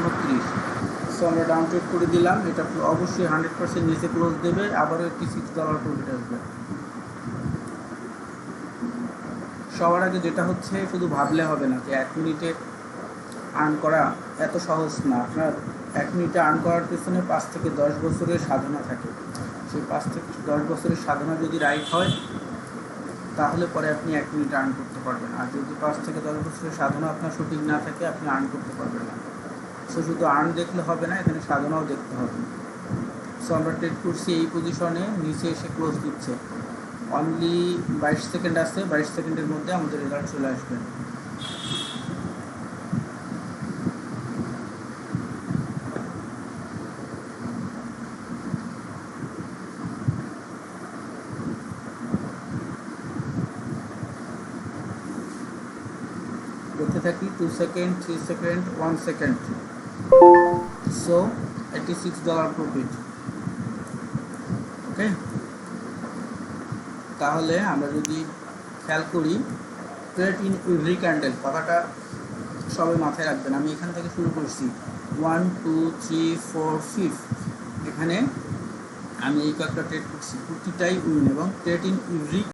29। So আমরা down trade করে দিলাম, এটা অবশ্যই 100% নিচে ক্লোজ দেবে, আবারও $86 প্রফিট আসবে। সবার আগে যেটা হচ্ছে, শুধু ভাবলে হবে না যে 1 মিনিটে আর্ন করা এত সহজ না। আপনার 1 মিনিটে আর্ন করার পেছনে 5 থেকে 10 বছরের সাধনা থাকে। সেই 5 থেকে 10 বছরের সাধনা যদি রাইট হয়, তাহলে পরে আপনি 1 মিনিটে আর্ন করতে পারবেন। আর যদি 5 থেকে 10 বছরের সাধনা আপনার সঠিক না থাকে, আপনি আর্ন করতে পারবেন না। সো শুধু আর্ন দেখলে হবে না, এখানে সাধনাও দেখতে হবে। সো আমরা ট্রেড করছি এই পজিশনে, নিচে এসে ক্লোজ দিচ্ছে। অনলি 22 সেকেন্ড আছে, 22 সেকেন্ডের মধ্যে আমাদের রেজাল্ট চলে আসবে। দেখতে থাকি 2 second, 3 second, 1 second. So $86 profit. Okay, তাহলে আমরা যদি খেয়াল করি, ট্রেড ইন এভরি ক্যান্ডেল, কথাটা সবাই মাথায় রাখবেন। আমি এখান থেকে শুরু করছি 1 2 3 4 5, এখানে আমি এই কয়েকটা ট্রেড করছি, প্রতিটাই উইন এবং ট্রেড ইন এভরি